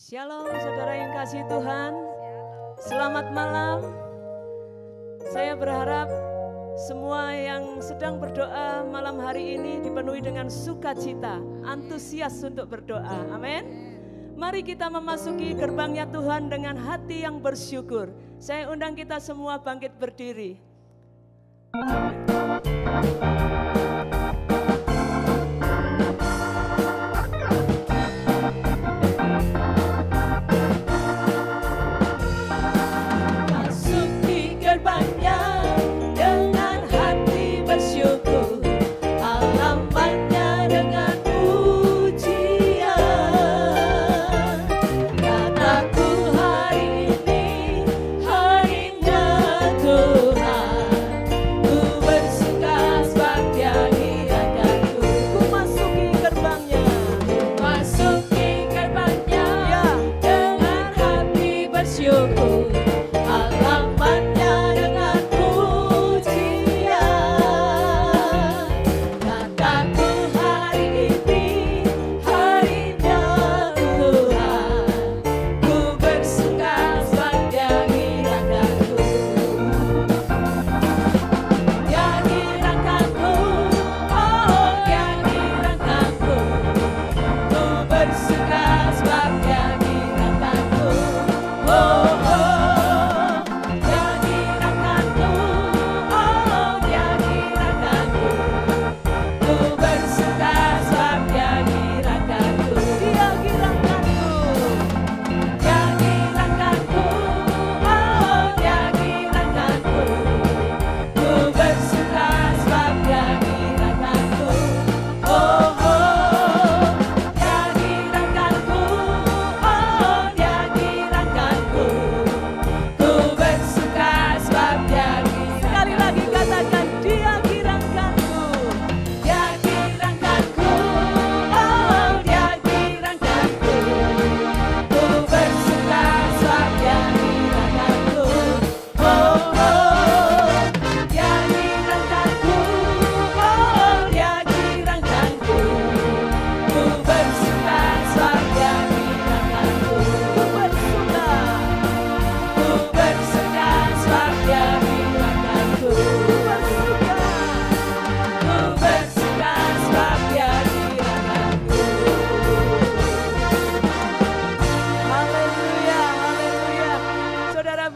Shalom saudara yang kasih Tuhan, selamat malam. Saya berharap semua yang sedang berdoa malam hari ini dipenuhi dengan sukacita, antusias untuk berdoa, amin. Mari kita memasuki gerbangnya Tuhan dengan hati yang bersyukur. Saya undang kita semua bangkit berdiri.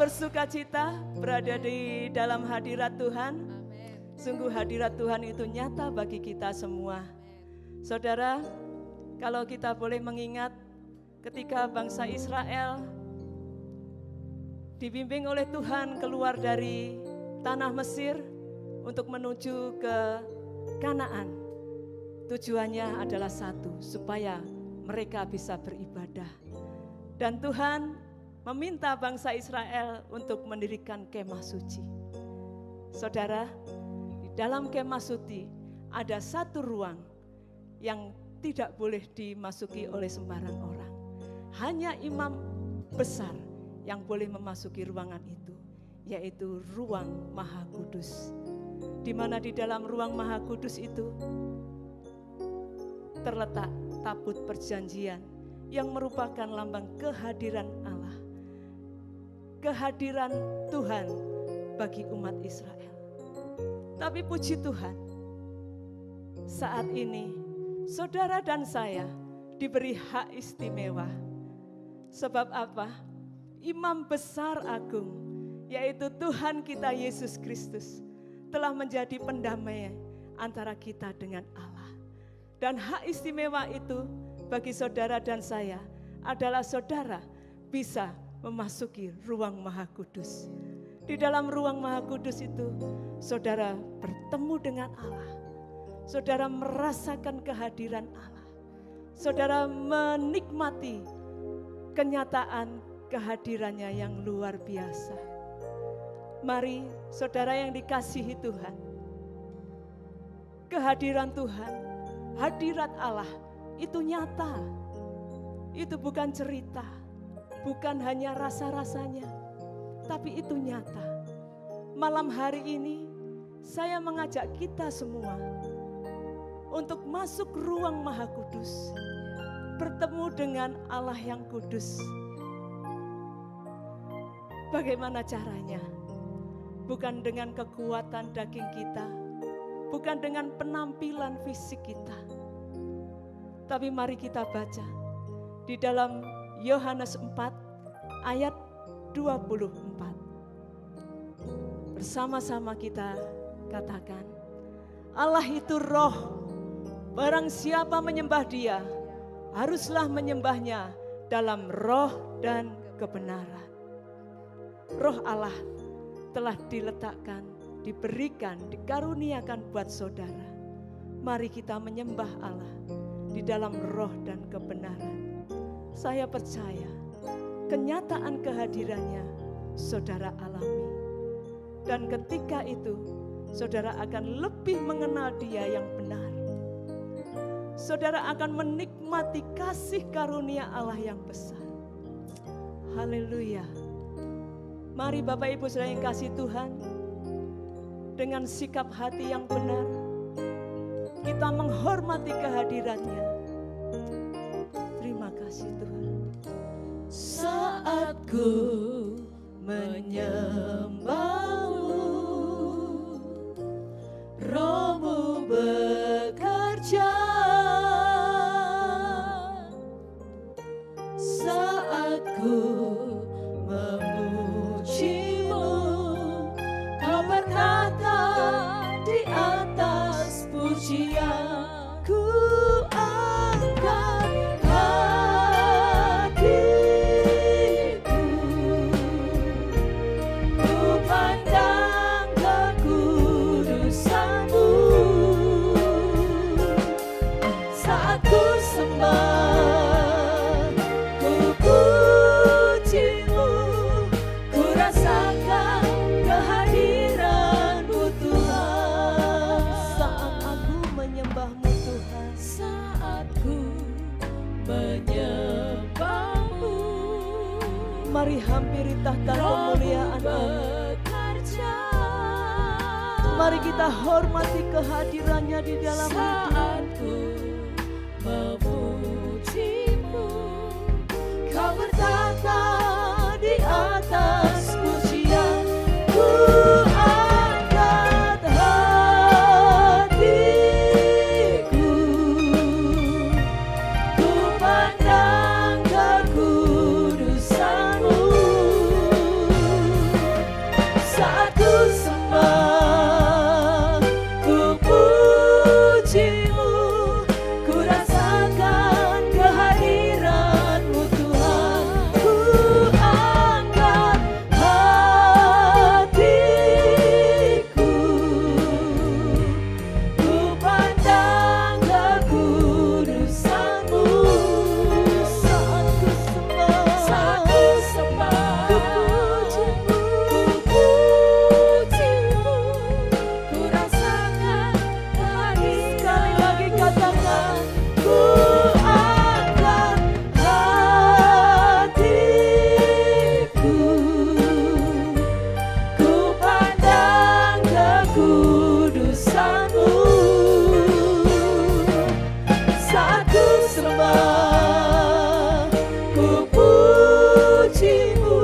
Sukacita berada di dalam hadirat Tuhan. Sungguh hadirat Tuhan itu nyata bagi kita semua. Saudara, kalau kita boleh mengingat ketika bangsa Israel dibimbing oleh Tuhan keluar dari tanah Mesir untuk menuju ke Kanaan. Tujuannya adalah satu, supaya mereka bisa beribadah. Dan Tuhan meminta bangsa Israel untuk mendirikan kemah suci. Saudara, di dalam kemah suci ada satu ruang yang tidak boleh dimasuki oleh sembarang orang. Hanya imam besar yang boleh memasuki ruangan itu, yaitu ruang Maha Kudus. Di mana di dalam ruang Maha Kudus itu terletak tabut perjanjian yang merupakan lambang kehadiran Allah. Kehadiran Tuhan bagi umat Israel. Tapi puji Tuhan, saat ini saudara dan saya diberi hak istimewa. Sebab apa? Imam besar agung, yaitu Tuhan kita Yesus Kristus, telah menjadi pendamai antara kita dengan Allah. Dan hak istimewa itu bagi saudara dan saya adalah saudara bisa memasuki ruang Maha Kudus. Di dalam ruang Maha Kudus itu, saudara bertemu dengan Allah. Saudara merasakan kehadiran Allah. Saudara menikmati kenyataan kehadirannya yang luar biasa. Mari saudara yang dikasihi Tuhan, kehadiran Tuhan, hadirat Allah itu nyata. Itu bukan cerita. Bukan hanya rasa-rasanya, tapi itu nyata. Malam hari ini, saya mengajak kita semua untuk masuk ruang Maha Kudus. bertemu dengan Allah yang kudus. Bagaimana caranya? Bukan dengan kekuatan daging kita, bukan dengan penampilan fisik kita. Tapi mari kita baca di dalam Yohanes 4 ayat 24. Bersama-sama kita katakan, Allah itu roh, barang siapa menyembah dia, haruslah menyembahnya dalam roh dan kebenaran. Roh Allah telah diletakkan, diberikan, dikaruniakan buat saudara. Mari kita menyembah Allah di dalam roh dan kebenaran. Saya percaya kenyataan kehadirannya saudara alami. Dan ketika itu saudara akan lebih mengenal Dia yang benar. Saudara akan menikmati kasih karunia Allah yang besar. Haleluya. Mari Bapak Ibu Saudara yang kasih Tuhan, dengan sikap hati yang benar, kita menghormati kehadirannya. Terima kasih Tuhan. Saat ku menyembahmu, Roh-Mu bekerja. Saat ku memujimu, Kau berkata di atas pujian. Ku angkat hatiku, ku pandang kekudusan-Mu. Saat ku sembah, ku puji-Mu, ku rasakan kehadiran-Mu Tuhan. Saat aku menyembah-Mu Tuhan, Saat ku menyembah-Mu, mari hampiri tahta kemuliaan Allah. bekerja. Mari kita hormati kehadirannya di dalam hidup. Saat ku memuji-Mu, Kau bertata di atas pujian. Ku angkat hatiku, ku pandang kekudusan-Mu. Saat ku sembah, ku puji-Mu, ku rasakan kehadiran-Mu Tuhan. Ku angkat hatiku, ku pandang kekudusan-Mu. Saat ku sembah, ku puji-Mu, ku rasakan kehadiran. Sekali lagi katakan, Ku angkat hatiku, ku pandang kekudusan-Mu. Saat ku sembah, ku puji-Mu,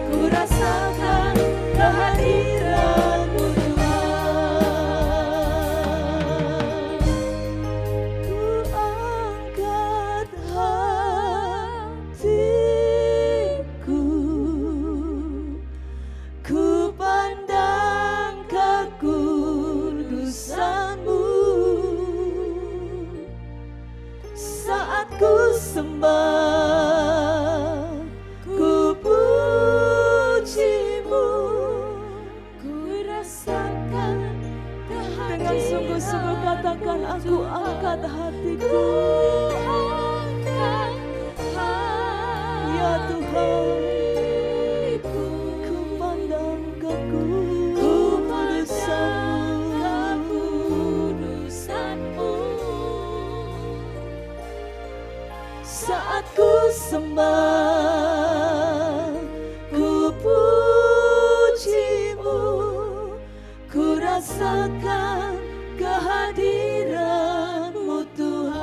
ku rasakan kehadiran-Mu Tuhan. Ku angkat hatiku, ku pandang kekudusan-Mu. Saat ku sembah, ku puji-Mu, ku rasakan dengan sungguh-sungguh katakan, aku angkat hatiku. Ya Tuhan, ku pandang kekudusan-Mu. Saat ku sembah, ku puji-Mu, ku rasakan kehadiran-Mu Tuhan.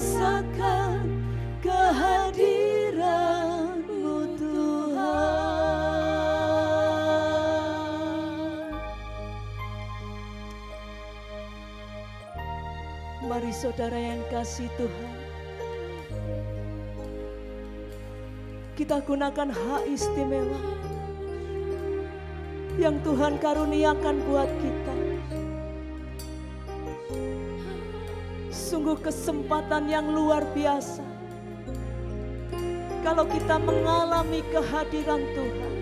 rasakan kehadiran-Mu Tuhan. Mari saudara yang kasih Tuhan, kita gunakan hak istimewa yang Tuhan karuniakan buat kita. Sungguh kesempatan yang luar biasa kalau kita mengalami kehadiran Tuhan,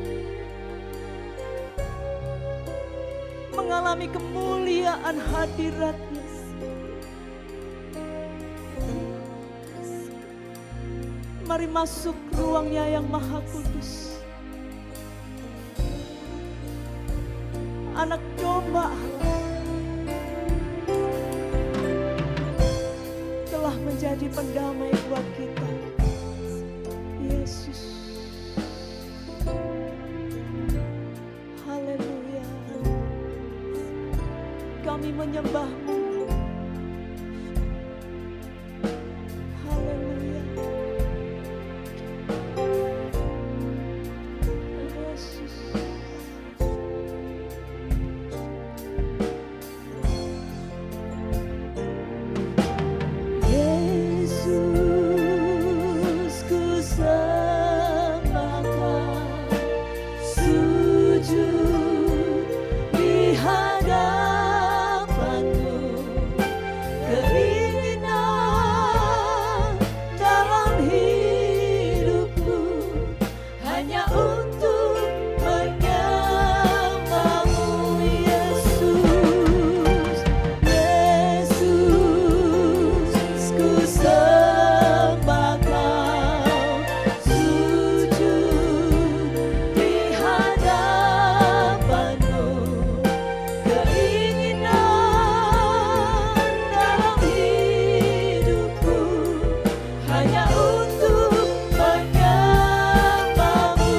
mengalami kemuliaan hadirat-Nya. Mari masuk ruang-Nya yang maha kudus. Anak domba Allah telah menjadi pendamai buat kita. Yesus. Haleluya. Kami menyembah-Mu. Haleluya. Yesus. Yesus, ku sembah Kau, sujud di hadapan-Mu. Keinginan dalam hidupku hanya untuk menyembah-Mu. Yesus, Yesus, ku sembah Kau, sujud di hadapan-Mu. Keinginan dalam hidupku hanya untuk menyembah-Mu.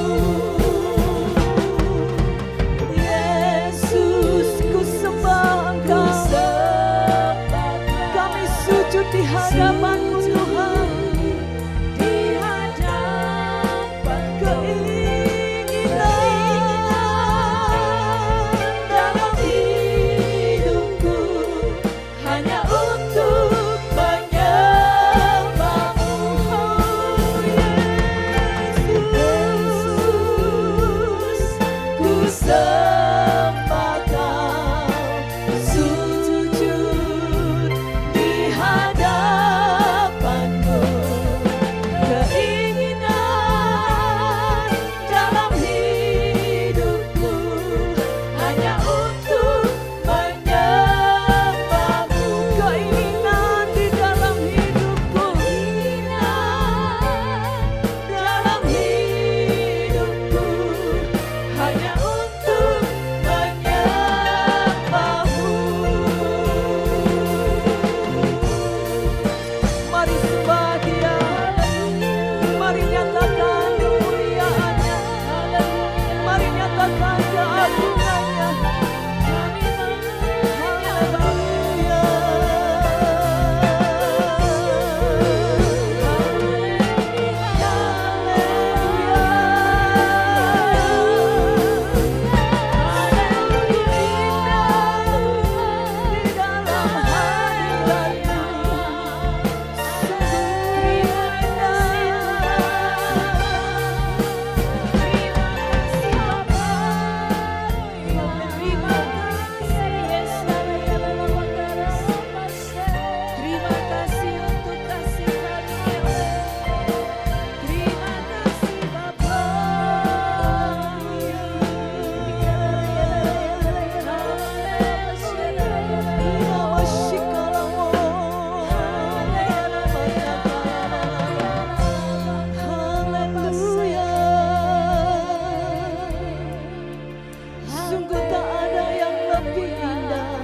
Yesus, ku sembah Engkau, kami sujud di hadapan-Mu Tuhan. Di hadapan keinginan dalam hidupku hanya untuk menyembah-Mu. Yesus, ku sembah Kau, sujud di hadapan-Mu. Keinginan dalam hidupku hanya untuk menyembah-Mu. Keinginan di dalam hidupku, keinginan dalam hidupku hanya untuk menyembah-Mu. Mari sembah Dia. Mari nyatakan kemuliaan-Nya. Mari nyatakan keagungan-Nya. Haleluya. Di dalam Terima kasih untuk kasih karunia-Mu. Terima kasih Bapa. Sungguh tak ada yang lebih indah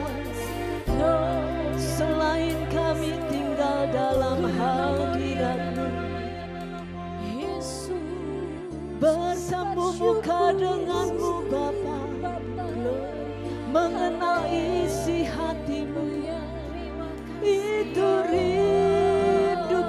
selain kami tinggal dalam hadirat-Mu, bersambung muka dengan-Mu Bapa, mengenal isi hati-Mu, itu rindu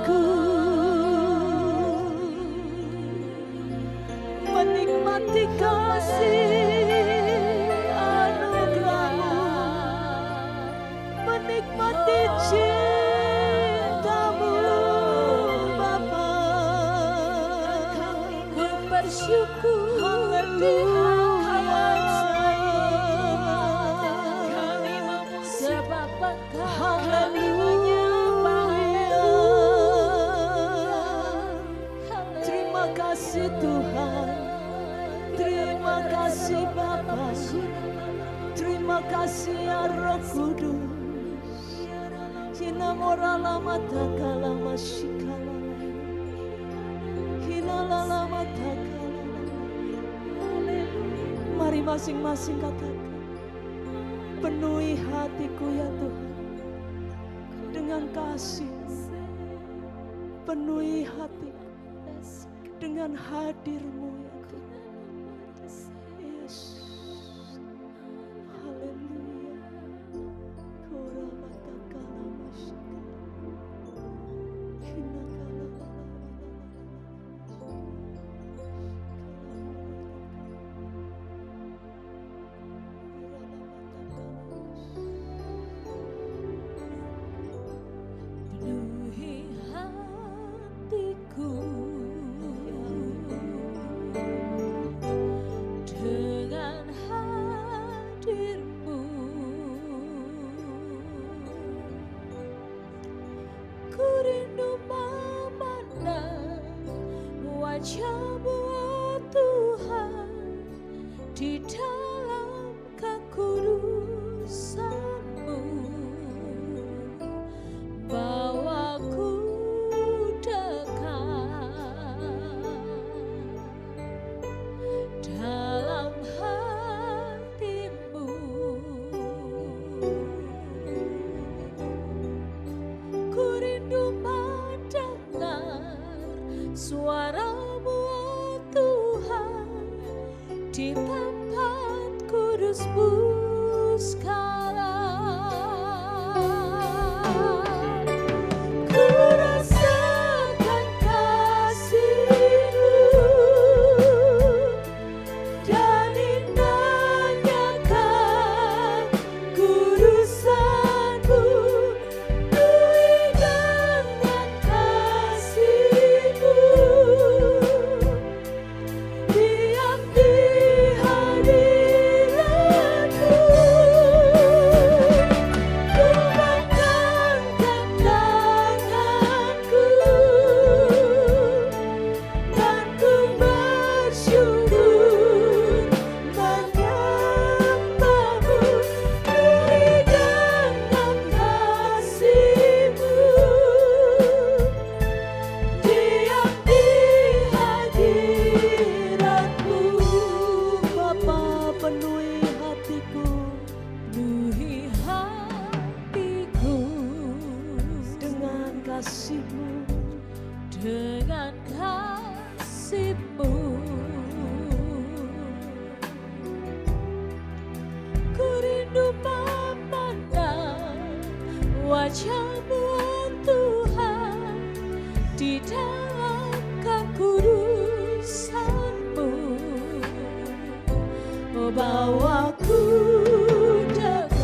bersyukur. Kami memuji sebab Engkau kami menyembah. Terima kasih Tuhan, terima kasih Bapa, terima kasih ya Roh Kudus. Hina morala mata kala masikala, hina lala mata kala. Mari masing-masing katakan, penuhi hatiku ya Tuhan dengan kasih, penuhi hatiku dengan hadir-Mu ya Tuhan. Yes. Haleluya. Kurabata kala masikala. Hina kala Penuhi hatiku dengan hadir-Mu. Ku rindu memandang wajah-Mu, oh Tuhan, di dalam kekudusan-Mu. Bawaku dekat dalam hati-Mu. Ku rindu mendengar suara-Mu, oh Tuhan, di tempat kudus-Mu sekarang. Ku rasakan kasih-Mu dan indahnya kekudusan-Mu. Penuhi dengan kasih-Mu, diam di hadirat-Mu. Ku megangkan tanganku dan ku bersyukur menyembah-Mu. Penuhi dengan kasih-Mu, diam di hadirat-Mu. Bapa, penuhi hatiku Penuhi hatiku dengan kasih-Mu. dengan kasih-Mu. Ku rindu memandang wajah-Mu, oh Tuhan, di dalam kekudusan-Mu. Oh, bawaku dekat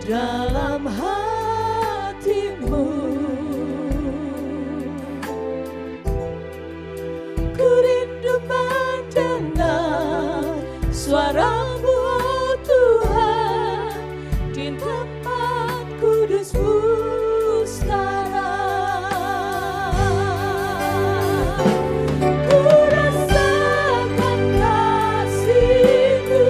dalam hati-Mu. Ku rindu mendengar suara-Mu, oh Tuhan, di tempat kudus-Mu sekarang. Ku rasakan kasih-Mu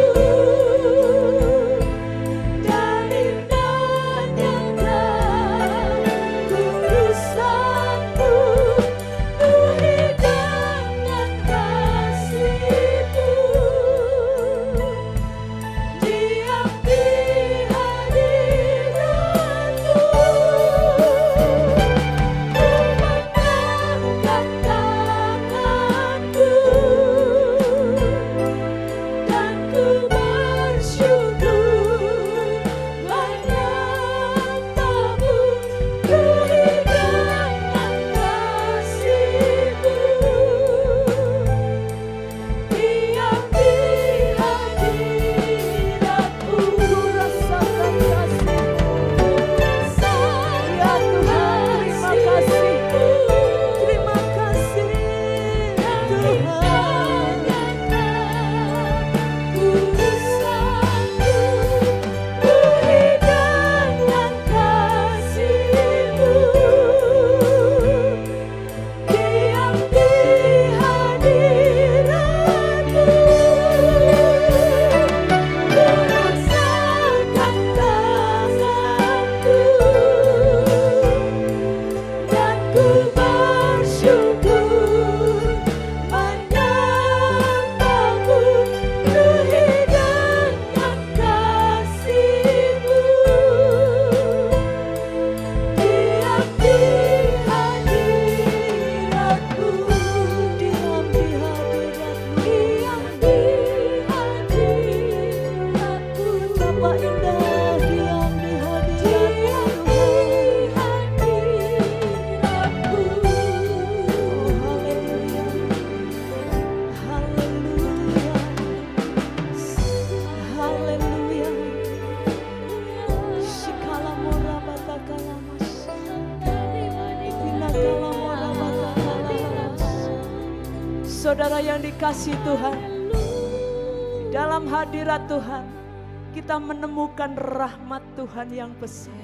dan indahnya saudara yang dikasihi Tuhan, di dalam hadirat Tuhan kita menemukan rahmat Tuhan yang besar.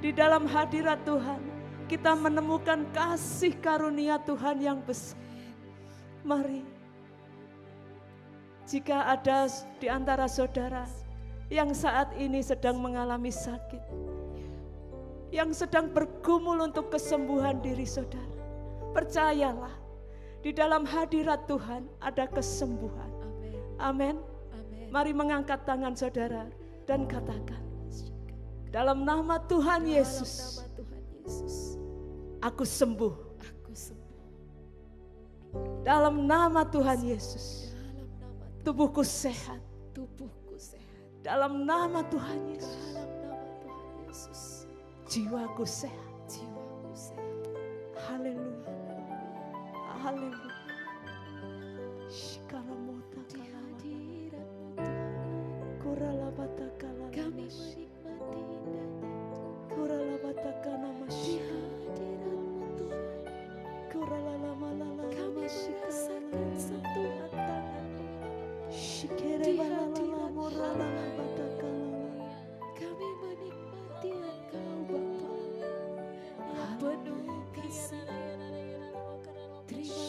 Di dalam hadirat Tuhan kita menemukan kasih karunia Tuhan yang besar. Mari, jika ada di antara saudara yang saat ini sedang mengalami sakit, yang sedang bergumul untuk kesembuhan diri saudara, percayalah, di dalam hadirat Tuhan ada kesembuhan. Amin. Mari mengangkat tangan saudara dan katakan, dalam nama Tuhan Yesus, aku sembuh. Dalam nama Tuhan Yesus, tubuhku sehat. Dalam nama Tuhan Yesus, jiwaku sehat. Haleluya. Haleluya. Shikaramota kalama. Kuralabata kalama. Kami menikmati Kuralabata kalama. Kuralamalala. Kami merasakan sentuhan tangan-Mu. Shikerebalala moralabata kalama. Kami menikmati Engkau Bapa yang penuh kasih. Terima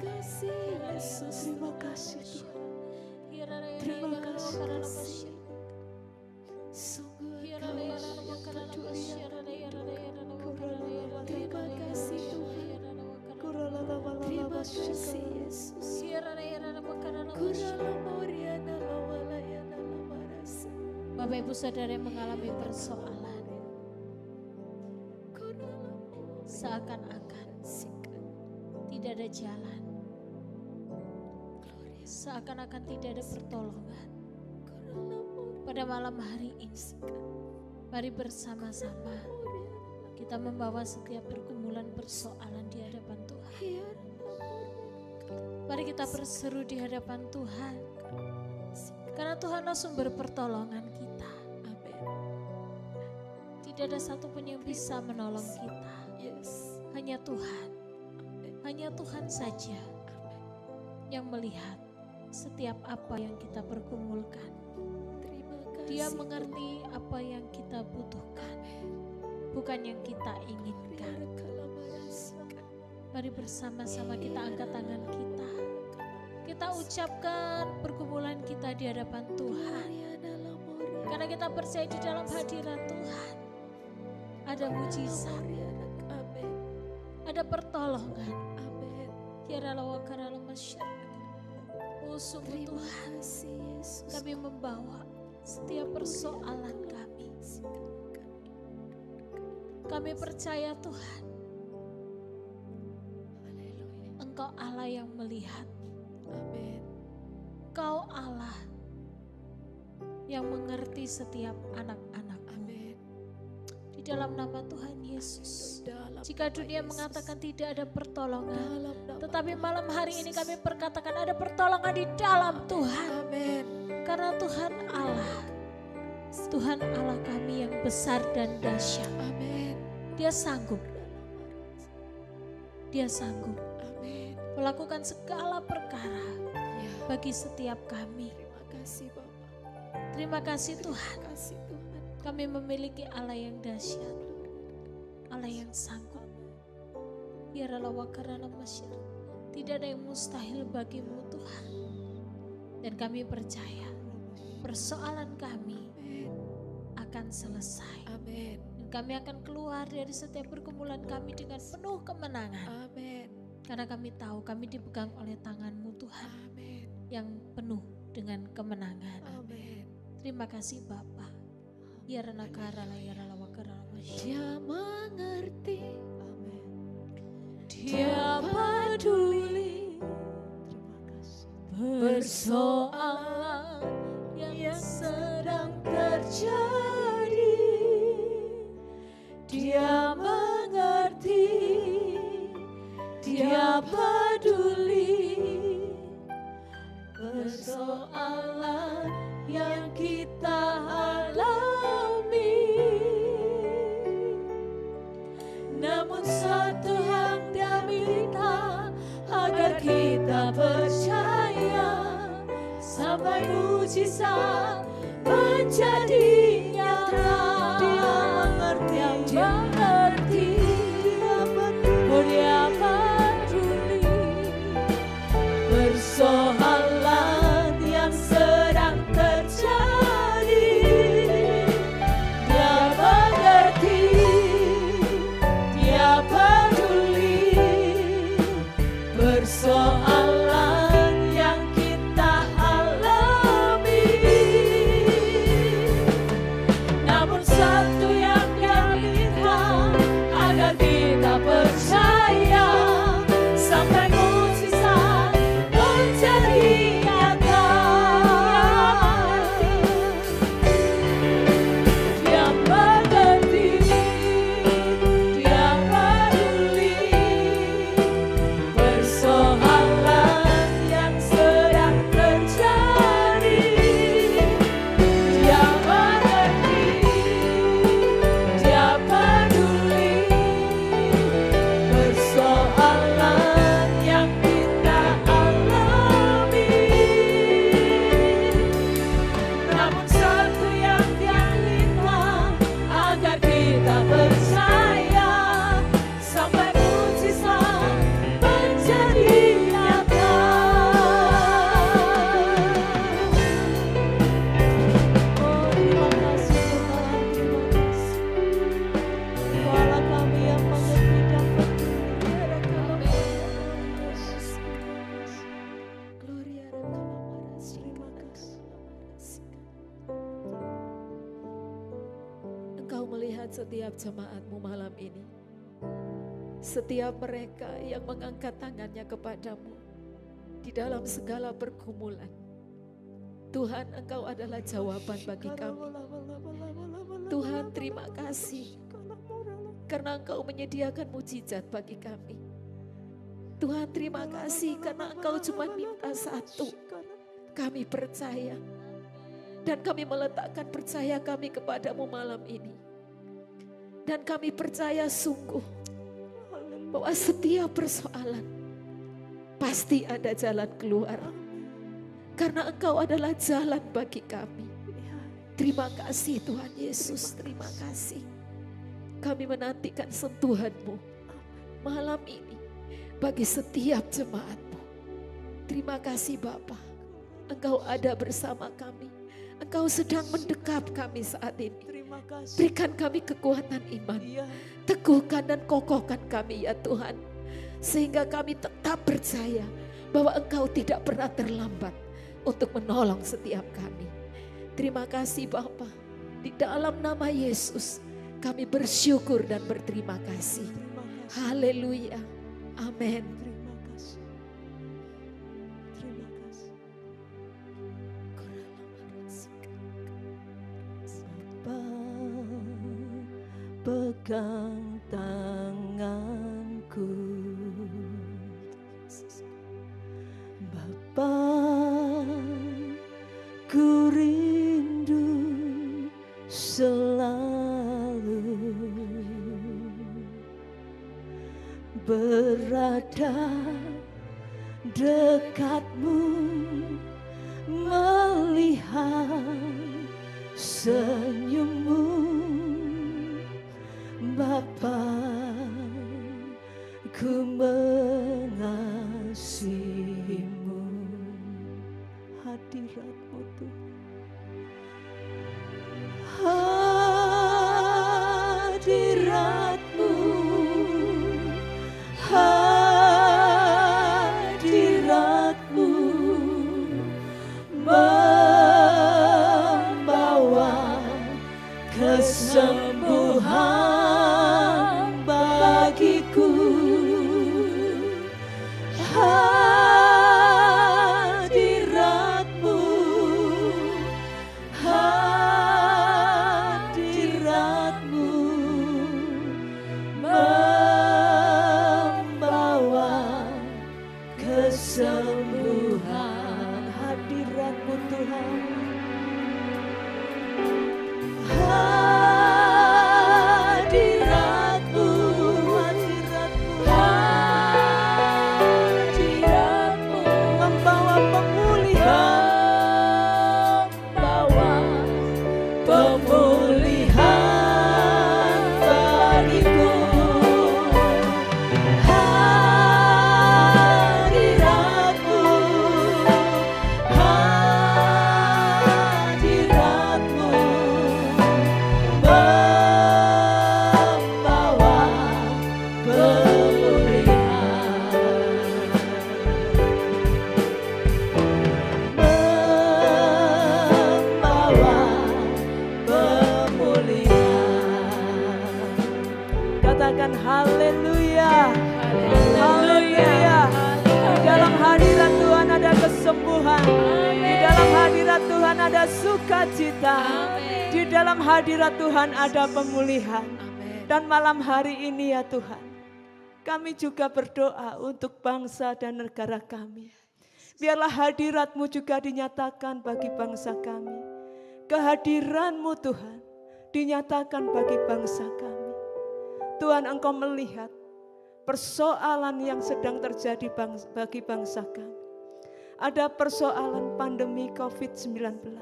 kasih Yesus. Terima kasih Tuhan. Terima kasih. Sungguh Engkau yang peduli. Terima kasih Tuhan. Terima kasih Yesus. Bapak Ibu Saudara yang mengalami persoalan, seakan-akan tidak ada jalan, seakan-akan tidak ada pertolongan. Pada malam hari ini, mari bersama-sama kita membawa setiap pergumulan persoalan di hadapan Tuhan. Mari kita berseru di hadapan Tuhan, karena Tuhanlah sumber pertolongan kita. Tidak ada satupun yang bisa menolong kita. Hanya Tuhan. Hanya Tuhan saja yang melihat setiap apa yang kita pergumulkan. Dia mengerti apa yang kita butuhkan, bukan yang kita inginkan. Mari bersama-sama kita angkat tangan kita. Kita ucapkan pergumulan kita di hadapan Tuhan. Karena kita percaya di dalam hadirat Tuhan ada mujizat, ada pertolongan. Oh sungguh Tuhan, kami membawa setiap persoalan kami. Kami percaya Tuhan, Engkau Allah yang melihat. Engkau Allah yang mengerti setiap anak-anak. Di dalam nama Tuhan Yesus. Jika dunia mengatakan tidak ada pertolongan, tetapi malam hari ini kami perkatakan ada pertolongan di dalam Tuhan. Karena Tuhan Allah kami yang besar dan dahsyat. Dia sanggup melakukan segala perkara bagi setiap kami. Terima kasih Tuhan. Kami memiliki Allah yang dahsyat, Allah yang sanggup. Tidak ada yang mustahil bagimu Tuhan. Dan kami percaya persoalan kami akan selesai. Dan kami akan keluar dari setiap pergumulan kami dengan penuh kemenangan. Karena kami tahu kami dipegang oleh tangan-Mu Tuhan yang penuh dengan kemenangan. Terima kasih Bapa. Dia mengerti, Dia peduli persoalan yang sedang terjadi. Dia mengerti, Dia peduli persoalan yang kita alami. sampai mujizat menjadi nyata. Dia mengerti, dia peduli persoalan yang sedang terjadi. Dia mengerti, dia peduli persoalan yang kita alami. Namun satu yang dia minta, agar kita percaya sampai mujizat menjadi nyata. Dia mengerti, dia peduli persoalan yang sedang terjadi. Dia mengerti, dia peduli persoalan yang kita alami. Namun satu yang dia minta, agar kita percaya sampai mujizat menjadi nyata. Oh, terima kasih Tuhan, terima kasih. Kuala kami yang mengerti dan peduli. Gloria terima kasih. Engkau melihat setiap jemaat-Mu malam ini. Setiap mereka yang mengangkat tangannya kepadamu di dalam segala pergumulan. Tuhan, Engkau adalah jawaban bagi kami. Tuhan, terima kasih karena Engkau menyediakan mujizat bagi kami. Tuhan, terima kasih karena Engkau cuma minta satu. Kami percaya dan kami meletakkan percaya kami kepadamu malam ini. Dan kami percaya sungguh bahwa setiap persoalan pasti ada jalan keluar. Karena Engkau adalah jalan bagi kami. Terima kasih Tuhan Yesus, terima kasih. Kami menantikan sentuhan-Mu malam ini bagi setiap jemaat-Mu. Terima kasih Bapa, Engkau ada bersama kami. Engkau sedang mendekap kami saat ini. Berikan kami kekuatan iman. Teguhkan dan kokohkan kami ya Tuhan. Sehingga kami tetap percaya bahwa Engkau tidak pernah terlambat untuk menolong setiap kami. Terima kasih Bapa. Di dalam nama Yesus kami bersyukur dan berterima kasih. Haleluya. Amin. Terima kasih. Terima kasih. Pegang tanganku, Bapa, ku rindu selalu berada dekatmu, melihat senyummu. Bapa, ku mengasihimu. Hadirat-Mu Tuhan, hadirat-Mu, hadirat-Mu membawa kesembuhan bagiku. Hadirat-Mu, hadirat-Mu membawa kesembuhan. Hadirat-Mu Tuhan, hadirat-Mu. ada sukacita. Di dalam hadirat Tuhan ada pemulihan. Dan malam hari ini ya Tuhan, kami juga berdoa untuk bangsa dan negara kami. Biarlah hadirat-Mu juga dinyatakan bagi bangsa kami. Kehadiran-Mu Tuhan dinyatakan bagi bangsa kami. Tuhan, Engkau melihat persoalan yang sedang terjadi bagi bangsa kami. Ada persoalan pandemi COVID-19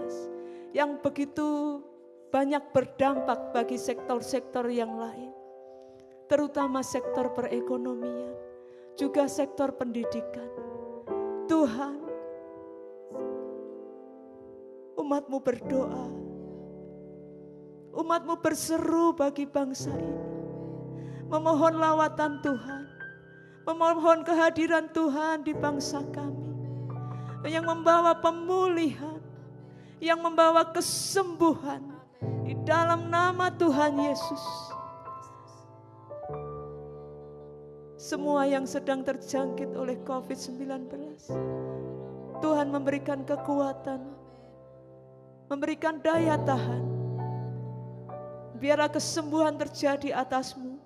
yang begitu banyak berdampak bagi sektor-sektor yang lain, terutama sektor perekonomian, juga sektor pendidikan. Tuhan, umat-Mu berdoa, umat-Mu berseru bagi bangsa ini, memohon lawatan Tuhan, memohon kehadiran Tuhan di bangsa kami, yang membawa pemulihan, yang membawa kesembuhan, di dalam nama Tuhan Yesus. Semua yang sedang terjangkit oleh COVID-19, Tuhan memberikan kekuatan, memberikan daya tahan. Biarlah kesembuhan terjadi atas-Mu.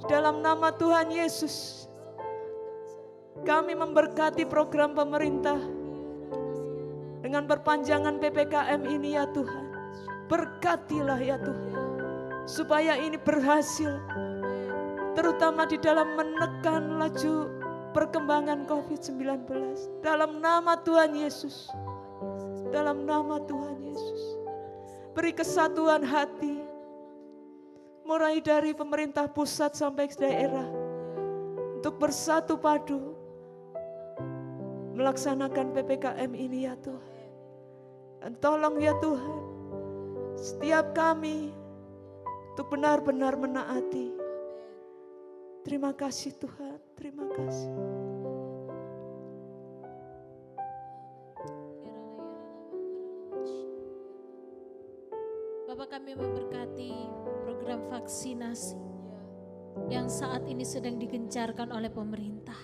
Dalam nama Tuhan Yesus, kami memberkati program pemerintah dengan perpanjangan PPKM ini ya Tuhan. Berkatilah ya Tuhan, supaya ini berhasil, terutama di dalam menekan laju perkembangan COVID-19. Dalam nama Tuhan Yesus, dalam nama Tuhan Yesus, beri kesatuan hati, mulai dari pemerintah pusat sampai ke daerah, untuk bersatu padu melaksanakan PPKM ini ya Tuhan. Dan tolong ya Tuhan, setiap kami untuk benar-benar menaati. Terima kasih Tuhan, terima kasih. Bapak, kami memberkati program vaksinasi yang saat ini sedang digencarkan oleh pemerintah.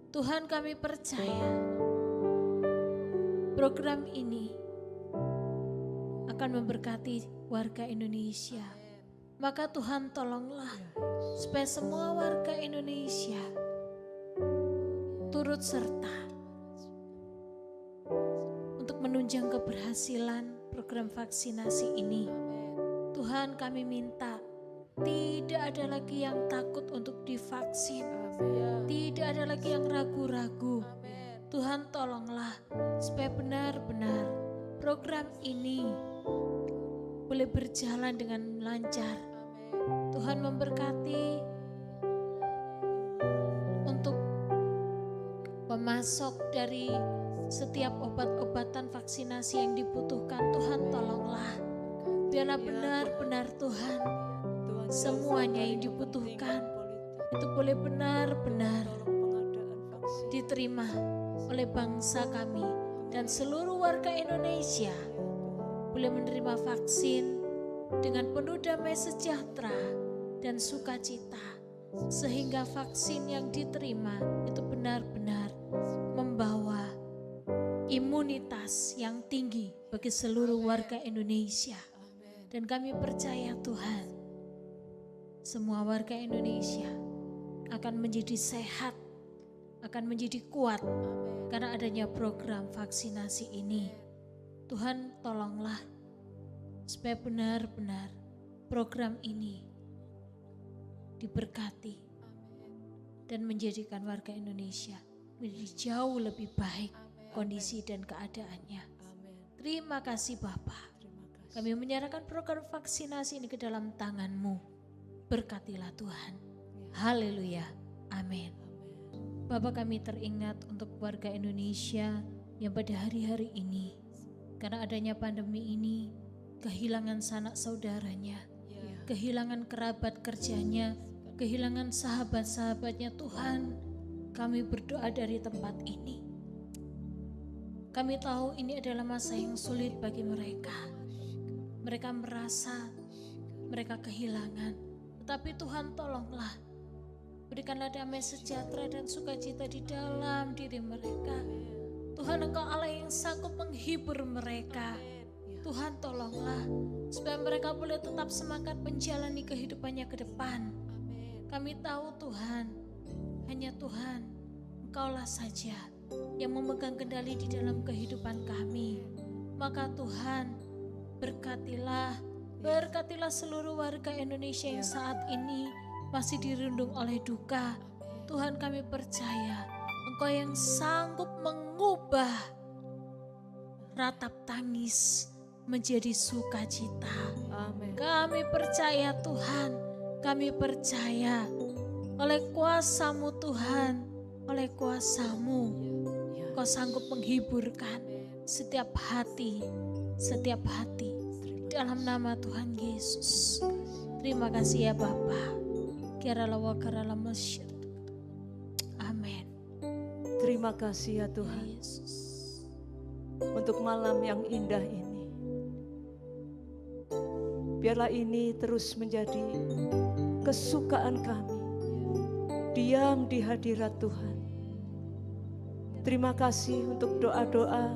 Tuhan, kami percaya program ini akan memberkati warga Indonesia. Maka Tuhan tolonglah supaya semua warga Indonesia turut serta untuk menunjang keberhasilan program vaksinasi ini. Tuhan, kami minta tidak ada lagi yang takut untuk divaksin, tidak ada lagi yang ragu-ragu. Tuhan, tolonglah supaya benar-benar program ini boleh berjalan dengan lancar. Tuhan memberkati untuk pemasok dari setiap obat-obatan vaksinasi yang dibutuhkan. Tuhan, tolonglah. Biarlah benar-benar Tuhan, semuanya yang dibutuhkan itu boleh benar-benar diterima oleh bangsa kami dan seluruh warga Indonesia. Boleh menerima vaksin dengan penuh damai sejahtera dan sukacita, sehingga vaksin yang diterima itu benar-benar membawa imunitas yang tinggi bagi seluruh warga Indonesia. Dan kami percaya Tuhan, semua warga Indonesia akan menjadi sehat, akan menjadi kuat karena adanya program vaksinasi ini. Tuhan, tolonglah supaya benar-benar program ini diberkati dan menjadikan warga Indonesia menjadi jauh lebih baik kondisi dan keadaannya. Terima kasih Bapa. Kami menyerahkan program vaksinasi ini ke dalam tangan-Mu. Berkatilah Tuhan. Haleluya. Amin. Bapak, kami teringat untuk warga Indonesia yang pada hari-hari ini, karena adanya pandemi ini, kehilangan sanak saudaranya, kehilangan kerabat kerjanya, kehilangan sahabat-sahabatnya. Tuhan, kami berdoa dari tempat ini. Kami tahu ini adalah masa yang sulit bagi mereka. Mereka merasa mereka kehilangan. Tetapi Tuhan, tolonglah. Berikanlah damai sejahtera dan sukacita di dalam diri mereka. Tuhan Engkau Allah yang sanggup menghibur mereka. Tuhan tolonglah supaya mereka boleh tetap semangat menjalani kehidupannya ke depan. Kami tahu Tuhan, hanya Tuhan Engkaulah saja yang memegang kendali di dalam kehidupan kami. Maka Tuhan berkatilah seluruh warga Indonesia yang saat ini masih dirundung oleh duka. Tuhan kami percaya Engkau yang sanggup mengubah ratap tangis menjadi sukacita. Amin. Kami percaya Tuhan, kami percaya oleh kuasa-Mu Tuhan, oleh kuasa-Mu Kau sanggup menghiburkan setiap hati. Dalam nama Tuhan Yesus. Terima kasih ya Bapa. Amin. Terima kasih ya Tuhan Yesus. untuk malam yang indah ini. Biarlah ini terus menjadi kesukaan kami. Diam di hadirat Tuhan. Terima kasih untuk doa-doa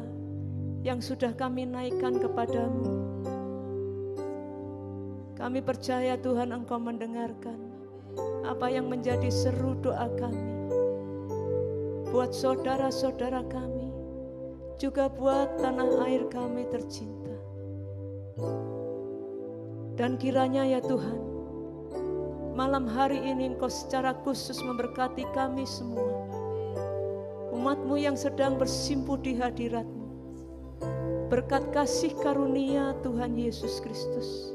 yang sudah kami naikkan kepadamu. Kami percaya Tuhan Engkau mendengarkan apa yang menjadi seru doa kami. Buat saudara-saudara kami, juga buat tanah air kami tercinta. Dan kiranya ya Tuhan, malam hari ini Engkau secara khusus memberkati kami semua. Umat-Mu yang sedang bersimpuh di hadirat-Mu. Berkat kasih karunia Tuhan Yesus Kristus.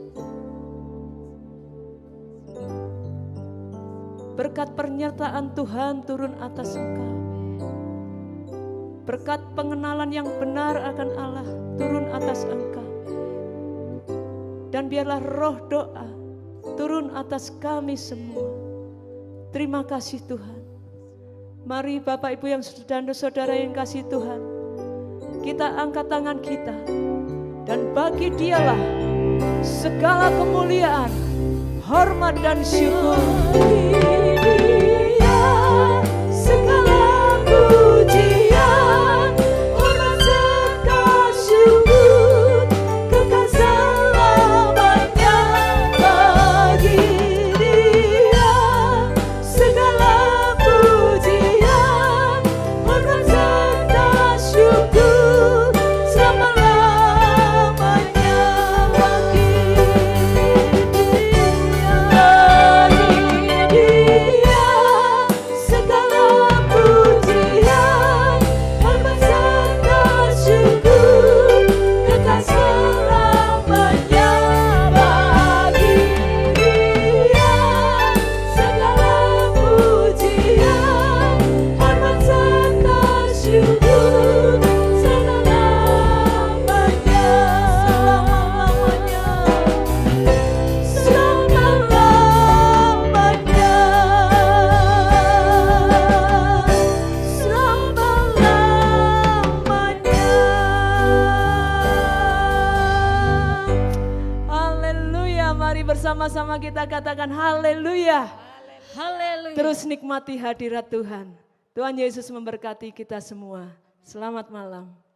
Berkat penyertaan Tuhan turun atas Engkau. Berkat pengenalan yang benar akan Allah turun atas Engkau. Dan biarlah roh doa turun atas kami semua. Terima kasih Tuhan. Mari Bapak Ibu yang dan saudara yang kasih Tuhan, kita angkat tangan kita. Dan bagi Dialah segala kemuliaan, hormat dan syukur. Dia segala pujian, hormat serta syukur, kekal selamanya bagi Dia. Segala pujian, hormat serta syukur, selama-lamanya bagi Dia. Segala pujian, hormat serta syukur, kekal selamanya bagi Dia. Segala pujian, hormat serta syukur, selama-lamanya, Haleluya, mari bersama-sama kita katakan haleluya. Haleluya. Terus nikmati hadirat Tuhan. Tuhan Yesus memberkati kita semua. Selamat malam.